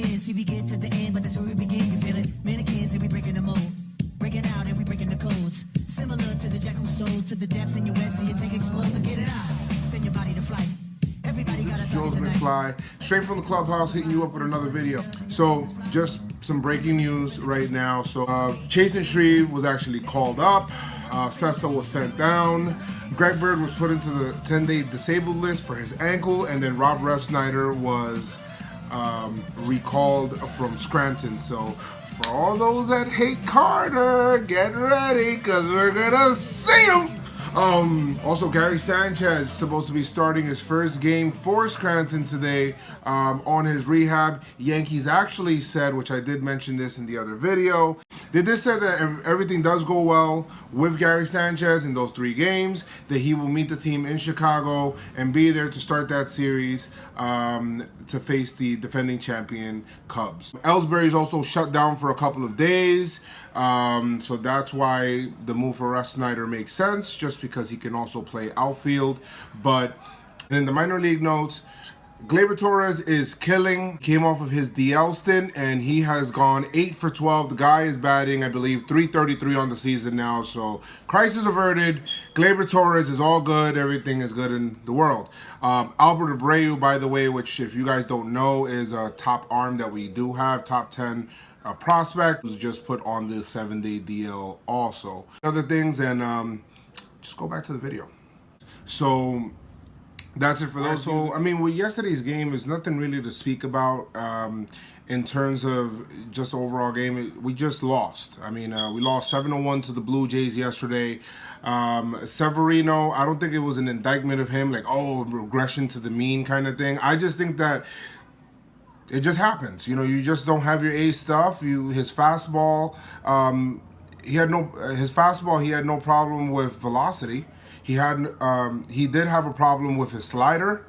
scared, see we get to the end, but that's where we begin, you feel it? Mannequins and we breaking the mold, breaking out and we breaking the codes. Similar to the jack who stole to the depths in your web, so you take explosive, get it out, send your body to flight. Everybody got a Joe's McFly, straight from the clubhouse, hitting you up with another video. So, just some breaking news right now. So, Chase Shreve was actually called up. Cessa was sent down. Greg Bird was put into the 10-day disabled list for his ankle, and then Rob Refsnyder was recalled from Scranton. So, for all those that hate Carter, get ready, because we're gonna see him. Also, Gary Sanchez is supposed to be starting his first game for Scranton today on his rehab. Yankees actually said, which I did mention this in the other video, they did say that if everything does go well with Gary Sanchez in those 3 games, that he will meet the team in Chicago and be there to start that series to face the defending champion Cubs. Ellsbury's also shut down for a couple of days, so that's why the move for Refsnyder makes sense, just because he can also play outfield. But in the minor league notes, Gleyber Torres is killing. Came off of his DL stint, and he has gone 8 for 12. The guy is batting, I believe, .333 on the season now. So, crisis averted. Gleyber Torres is all good. Everything is good in the world. Albert Abreu, by the way, which if you guys don't know, is a top arm that we do have, top 10 prospect, was just put on the 7-day DL also. Other things, and just go back to the video. So, that's it for those. So, I mean, with yesterday's game, there's nothing really to speak about in terms of just overall game. We just lost. I mean, we lost 7-1 to the Blue Jays yesterday. Severino, I don't think it was an indictment of him, like, oh, regression to the mean kind of thing. I just think that it just happens. You know, you just don't have your A stuff. His fastball, he had no problem with velocity. He did have a problem with his slider.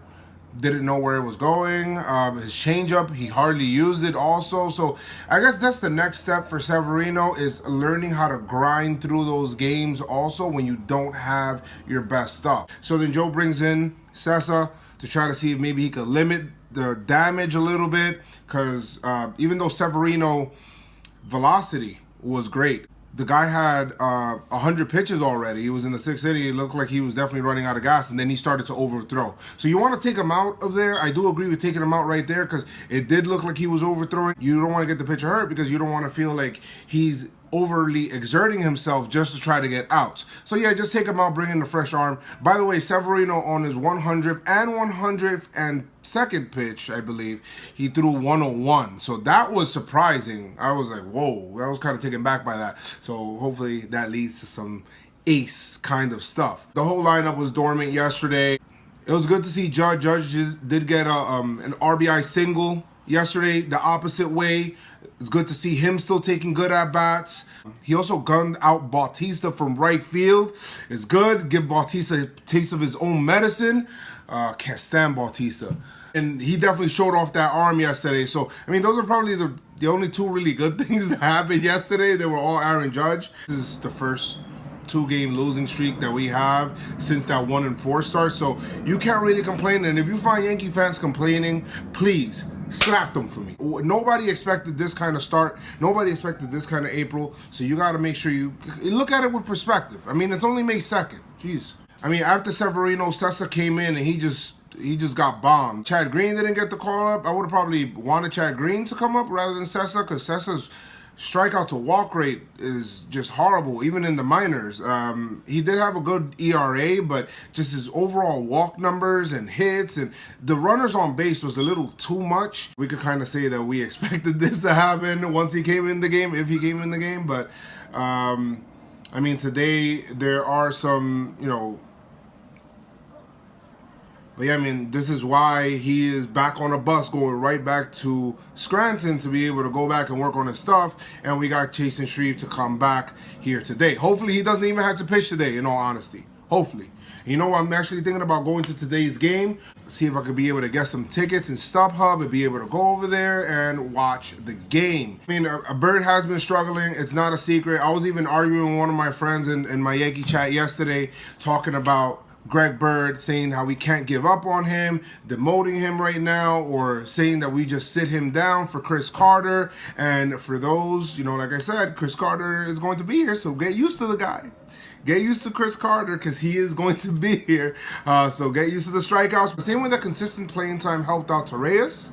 Didn't know where it was going. His changeup, he hardly used it also. So I guess that's the next step for Severino, is learning how to grind through those games also when you don't have your best stuff. So then Joe brings in Cessa to try to see if maybe he could limit the damage a little bit, because even though Severino velocity was great, the guy had 100 pitches already. He was in the 6th inning. It looked like he was definitely running out of gas, and then he started to overthrow. So you want to take him out of there. I do agree with taking him out right there, because it did look like he was overthrowing. You don't want to get the pitcher hurt, because you don't want to feel like he's overly exerting himself just to try to get out. So yeah, just take him out, bring in the fresh arm. By the way, Severino on his 100th and 102nd pitch, I believe, he threw 101. So that was surprising. I was like, whoa, I was kind of taken back by that. So hopefully that leads to some ace kind of stuff. The whole lineup was dormant yesterday. It was good to see Judge. Judge did get an RBI single yesterday the opposite way. It's good to see him still taking good at-bats. He also gunned out Bautista from right field. It's good. Give Bautista a taste of his own medicine. Can't stand Bautista. And he definitely showed off that arm yesterday. So, I mean, those are probably the only 2 really good things that happened yesterday. They were all Aaron Judge. This is the first 2-game losing streak that we have since that 1-4 start. So, you can't really complain. And if you find Yankee fans complaining, please slap them for me. Nobody expected this kind of start. Nobody expected this kind of April. So you got to make sure you look at it with perspective. I mean, it's only May 2nd. Jeez. I mean, after Severino, Cessa came in and he just got bombed. Chad Green didn't get the call up. I would have probably wanted Chad Green to come up rather than Cessa, because Cessa's strikeout to walk rate is just horrible, even in the minors. He did have a good ERA, but just his overall walk numbers and hits and the runners on base was a little too much. We could kind of say that we expected this to happen once he came in the game, if he came in the game. But, I mean, today there are some, you know, but yeah, I mean, this is why he is back on a bus going right back to Scranton to be able to go back and work on his stuff. And we got Chase Shreve to come back here today. Hopefully he doesn't even have to pitch today, in all honesty. Hopefully. You know, I'm actually thinking about going to today's game, see if I could be able to get some tickets in StubHub and be able to go over there and watch the game. I mean, a Bird has been struggling. It's not a secret. I was even arguing with one of my friends in my Yankee chat yesterday, talking about Greg Bird saying how we can't give up on him, demoting him right now, or saying that we just sit him down for Chris Carter. And for those, like I said, Chris Carter is going to be here, so get used to the guy. Get used to Chris Carter because he is going to be here. So get used to the strikeouts. The same way that consistent playing time helped out Torreyes,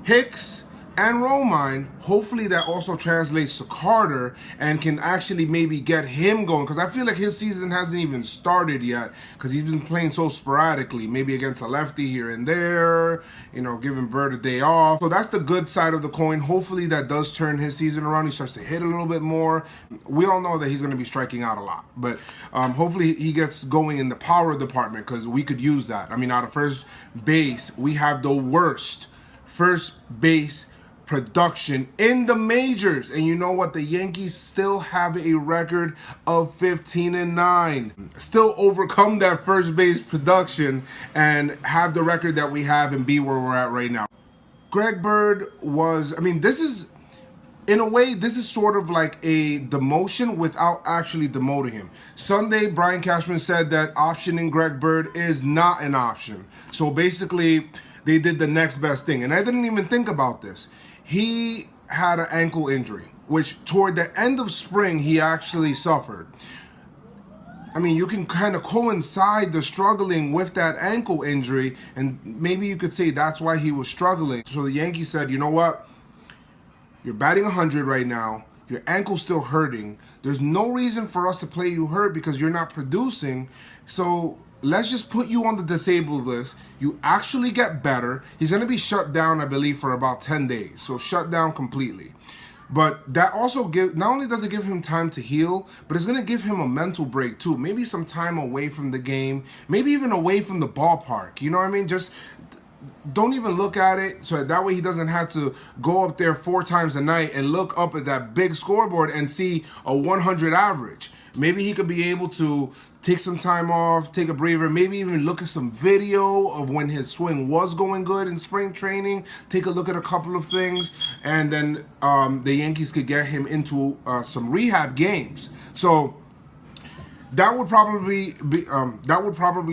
Hicks, and Romine. Hopefully that also translates to Carter and can actually maybe get him going, because I feel like his season hasn't even started yet because he's been playing so sporadically, maybe against a lefty here and there, giving Bird a day off. So that's the good side of the coin. Hopefully that does turn his season around. He starts to hit a little bit more. We all know that he's going to be striking out a lot, but hopefully he gets going in the power department, because we could use that. I mean, out of first base, we have the worst first base production in the majors, and you know what? The Yankees still have a record of 15-9. Still overcome that first base production and have the record that we have and be where we're at right now. Greg Bird was, this is, in a way, this is sort of like a demotion without actually demoting him. Sunday, Brian Cashman said that optioning Greg Bird is not an option. So basically, they did the next best thing. And I didn't even think about this. He had an ankle injury, which toward the end of spring, he actually suffered. You can kind of coincide the struggling with that ankle injury, and maybe you could say that's why he was struggling. So the Yankees said, you know what? You're batting 100 right now. Your ankle's still hurting. There's no reason for us to play you hurt because you're not producing. So let's just put you on the disabled list. You actually get better. He's going to be shut down, I believe, for about 10 days. So shut down completely. But that also not only does it give him time to heal, but it's going to give him a mental break too. Maybe some time away from the game. Maybe even away from the ballpark. You know what I mean? Just don't even look at it, so that way he doesn't have to go up there 4 times a night and look up at that big scoreboard and see a 100 average. Maybe he could be able to take some time off, take a breather, maybe even look at some video of when his swing was going good in spring training, take a look at a couple of things, and then the Yankees could get him into some rehab games. So that would probably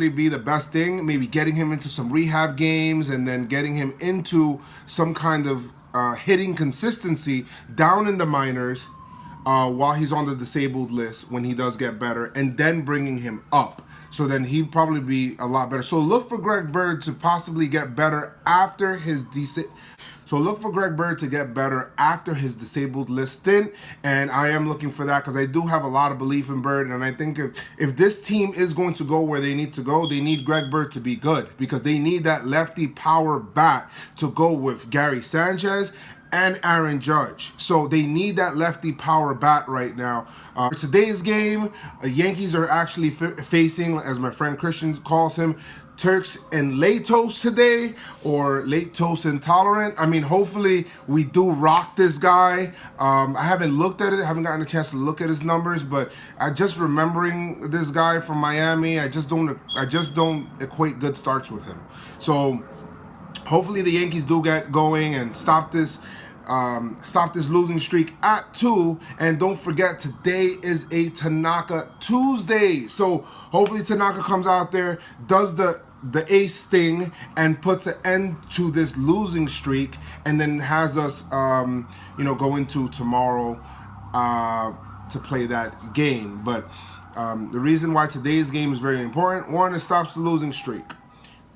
be the best thing. Maybe getting him into some rehab games and then getting him into some kind of hitting consistency down in the minors while he's on the disabled list when he does get better, and then bringing him up. So then he'd probably be a lot better. So look for Greg Bird to possibly get better after his disabled list stint, and I am looking for that because I do have a lot of belief in Bird, and I think if this team is going to go where they need to go, they need Greg Bird to be good, because they need that lefty power bat to go with Gary Sanchez and Aaron Judge. So they need that lefty power bat right now. For today's game, Yankees are actually facing, as my friend Christian calls him, Turks and lactose today, or lactose intolerant. Hopefully we do rock this guy. I haven't looked at it, haven't gotten a chance to look at his numbers, but just remembering this guy from Miami, I just don't equate good starts with him. So hopefully the Yankees do get going and stop this losing streak at 2. And don't forget, today is a Tanaka Tuesday. So hopefully Tanaka comes out there, does the ace thing, and puts an end to this losing streak, and then has us go into tomorrow to play that game. But the reason why today's game is very important: 1, it stops the losing streak.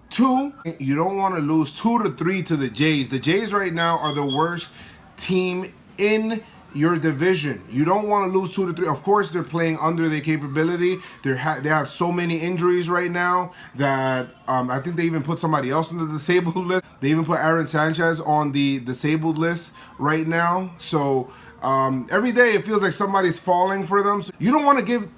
2, you don't want to lose 2-3 to the Jays. The Jays right now are the worst team in your division. You don't want to lose 2-3. Of course, they're playing under their capability. They have so many injuries right now that I think they even put somebody else on the disabled list. They even put Aaron Sanchez on the disabled list right now. So every day it feels like somebody's falling for them. So you don't want to give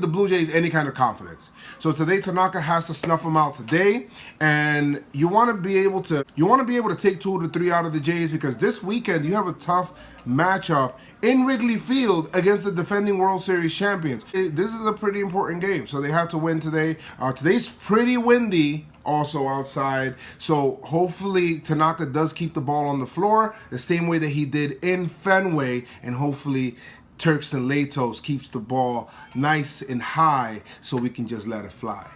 the Blue Jays any kind of confidence. So today Tanaka has to snuff them out today, and you want to be able to take 2-3 out of the Jays, because this weekend you have a tough matchup in Wrigley Field against the defending World Series champions. This is a pretty important game, so they have to win today. Today's pretty windy also outside, so hopefully Tanaka does keep the ball on the floor the same way that he did in Fenway, and hopefully Turks and Latos keeps the ball nice and high so we can just let it fly.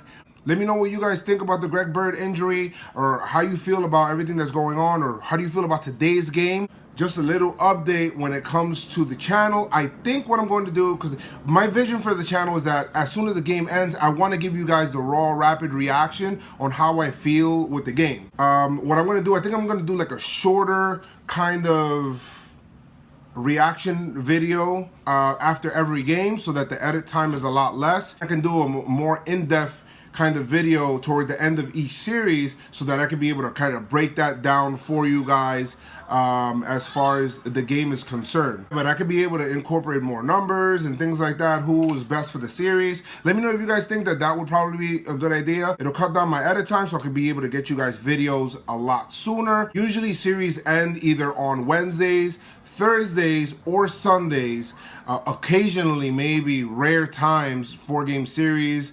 Let me know what you guys think about the Greg Bird injury, or how you feel about everything that's going on, or how do you feel about today's game. Just a little update when it comes to the channel. I think what I'm going to do, because my vision for the channel is that as soon as the game ends, I want to give you guys the raw, rapid reaction on how I feel with the game. What I'm going to do, I think I'm going to do like a shorter kind of reaction video after every game, so that the edit time is a lot less. I can do a more in-depth kind of video toward the end of each series, so that I can be able to kind of break that down for you guys as far as the game is concerned. But I could be able to incorporate more numbers and things like that, who was best for the series. Let me know if you guys think that that would probably be a good idea. It'll cut down my edit time, so I could be able to get you guys videos a lot sooner. Usually series end either on Wednesdays, Thursdays, or Sundays. Occasionally, maybe rare times, 4-game series,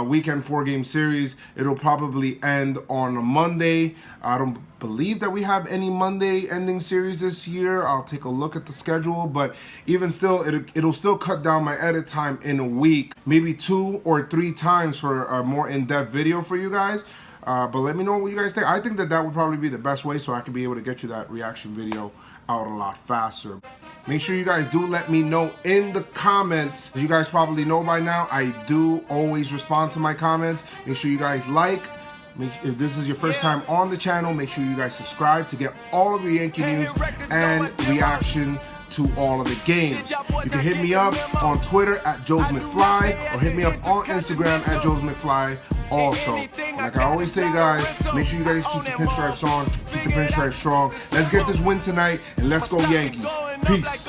weekend 4-game series, it'll probably end on a Monday. I don't believe that we have any Monday ending series this year. I'll take a look at the schedule, but even still, it'll still cut down my edit time in a week, maybe 2 or 3 times for a more in-depth video for you guys. But let me know what you guys think. I think that that would probably be the best way, so I can be able to get you that reaction video out a lot faster. Make sure you guys do let me know in the comments. As you guys probably know by now, I do always respond to my comments. Make sure you guys like. If this is your first time on the channel, make sure you guys subscribe to get all of the Yankee news and reaction to all of the games. You can hit me up on Twitter at Joe's McFly, or hit me up on Instagram at Joe's McFly also. Like I always say, guys, make sure you guys keep the pinstripes on, keep the pinstripes strong. Let's get this win tonight, and let's go Yankees. Peace.